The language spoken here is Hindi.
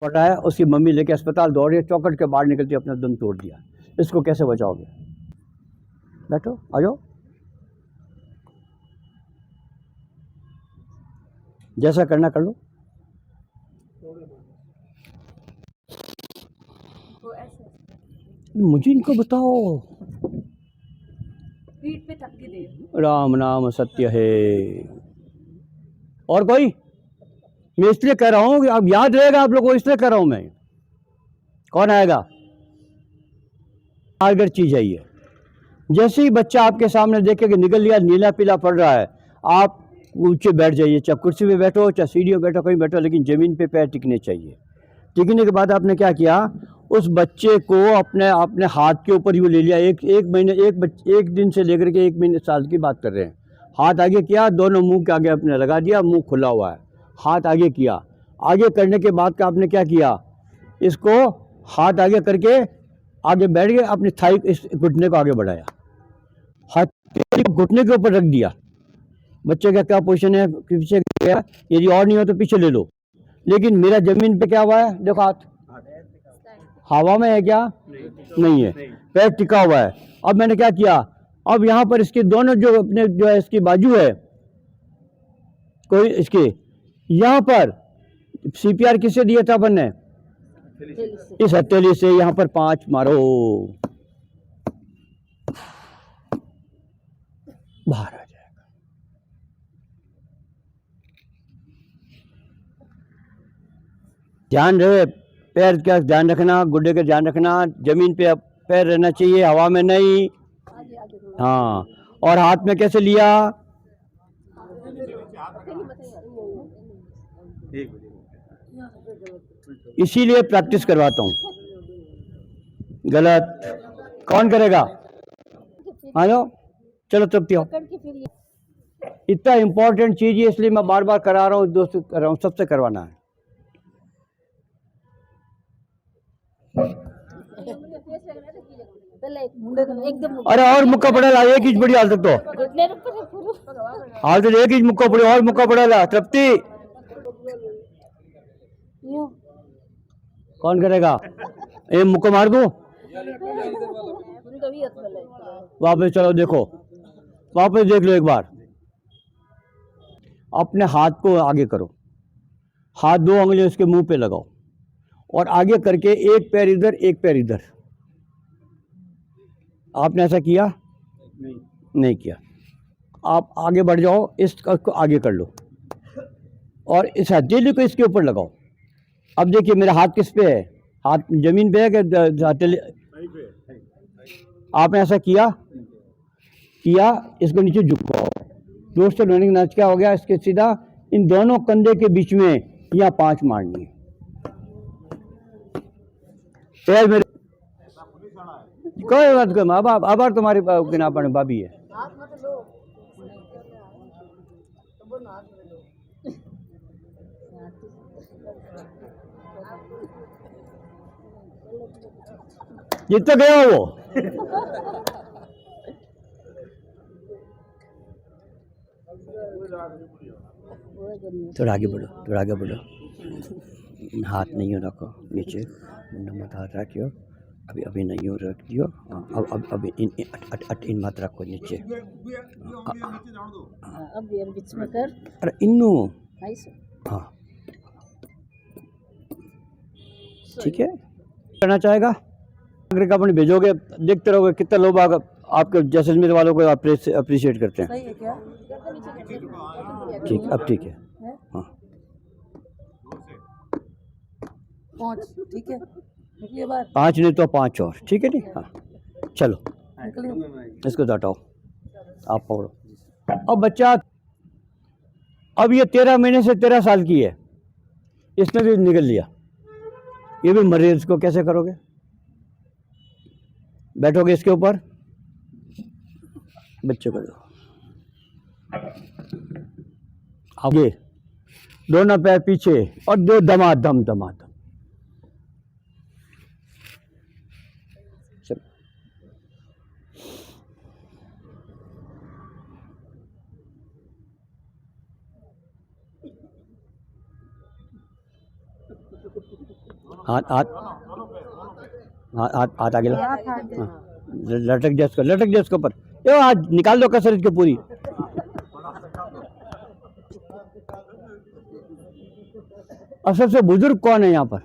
पटाया, उसकी मम्मी लेके अस्पताल दौड़ रही है, चौकट के बाहर निकलती अपना दम तोड़ दिया। इसको कैसे बचाओगे? बैठो, आ जाओ, जैसा करना कर लो। मुझे इनको बताओ। पीठ पे थपकी दे। राम नाम सत्य है। और कोई? मैं इसलिए कह रहा हूँ कि अब याद रहेगा आप लोगों को, इसलिए कह रहा हूँ मैं। कौन आएगा? कारगर चीज है ये। जैसे ही बच्चा आपके सामने देखे कि निकल लिया, नीला पीला पड़ रहा है, आप ऊंचे बैठ जाइए, चाहे कुर्सी पे बैठो, चाहे सीढ़ी पे बैठो, कहीं बैठो, लेकिन जमीन पे पैर टिकने चाहिए। टिकने के बाद आपने क्या किया? उस बच्चे को अपने अपने हाथ के ऊपर ही ले लिया। एक महीने, एक दिन से लेकर के 1 महीने साल की बात कर रहे हैं। हाथ आगे किया, दोनों मुंह के आगे अपने लगा दिया, मुंह खुला हुआ है, हाथ आगे किया। आगे करने के बाद का आपने क्या किया? इसको हाथ आगे करके आगे बैठ गए, अपनी थाई, इस घुटने को आगे बढ़ाया, हाथ घुटने के ऊपर रख दिया। बच्चे का क्या पोजीशन है? पीछे गया, यदि और नहीं हो तो पीछे ले लो। लेकिन मेरा जमीन पे क्या हुआ है? देखो, हाथ हवा में है क्या? नहीं है, पैर टिका हुआ है। अब मैंने क्या किया? अब यहाँ पर इसके दोनों जो अपने जो है इसकी बाजू है, कोई इसके यहाँ पर सीपीआर किससे दिया था अपन ने? इस हथेली से यहाँ पर 5 मारो, बाहर आ जाएगा। ध्यान रहे, पैर का ध्यान रखना, गुड्डे का ध्यान रखना, जमीन पे पैर रहना चाहिए, हवा में नहीं। हाँ, और हाथ में कैसे लिया? इसीलिए प्रैक्टिस करवाता हूँ। गलत कौन करेगा? आ जाओ, चलो तृप्ति हो। इतना इंपॉर्टेंट चीज है, इसलिए मैं बार बार करा रहा हूँ, दोस्तों कर रहा हूँ, सबसे करवाना है। अरे और मुक्का पड़ा ला, एक इंच बड़ी हालत तो हालत, एक इंच मुक्का पड़े और मुक्का पड़ा ला। तृप्ति कौन करेगा? एक मुक्का मार दो, वापस चलो, देखो वापस देख लो एक बार। अपने हाथ को आगे करो, हाथ 2 उंगलियां उसके मुंह पे लगाओ, और आगे करके एक पैर इधर, एक पैर इधर। आपने ऐसा किया? नहीं किया। आप आगे बढ़ जाओ, इसको आगे कर लो, और इस हथेली को इसके ऊपर लगाओ। अब देखिए मेरा हाथ किस पे है? हाथ जमीन पे है कि हथेली? आपने ऐसा किया? इसको नीचे झुकाओ। दोस्तों लर्निंग नाच क्या हो गया? इसके सीधा इन दोनों कंधे के बीच में यहाँ 5 मारनी है। पैर मेरे कोई बात कर, आभार तुम्हारी बिना पर भाभी है। जितना गया वो थोड़ा आगे बढ़ो, थोड़ा आगे बढ़ो। हाथ नहीं हो रखो नीचे, मुंडा मत हाथ रखियो, अभी अभी नहीं हो रख दियो। अब अभी इन मत रखो नीचे। अब यार बीच में कर। अरे इन्नू, हाँ ठीक है। करना चाहेगा नागरिक अपने भेजोगे, देखते रहोगे कितने लोग आपके जैसलमेर वालों को अप्रिशिएट करते हैं। सही है क्या? ठीक, अब ठीक है। हाँ 5 ठीक है, निकलिए बाहर। 5 नहीं तो 5 और, ठीक है नहीं? हाँ चलो, निकलिए। इसको हटाओ, आप पकड़ो। अब बच्चा, अब ये 13 महीने से 13 साल की है, इसने भी निकल लिया, ये भी मर रही है। इसको कैसे करोगे? बैठोगे इसके ऊपर, बच्चे को आगे, दोनों पैर पीछे, और 2 दमादम दमादम। हाथ हाथ हाथ हाथ हाथ आगे ला। हाथ हाथ दे। हाँ, लटक जा उसको, लटक जा उसके ऊपर। ये हाथ निकाल दो कसर इसकी पूरी। अब सबसे बुजुर्ग कौन है यहाँ पर?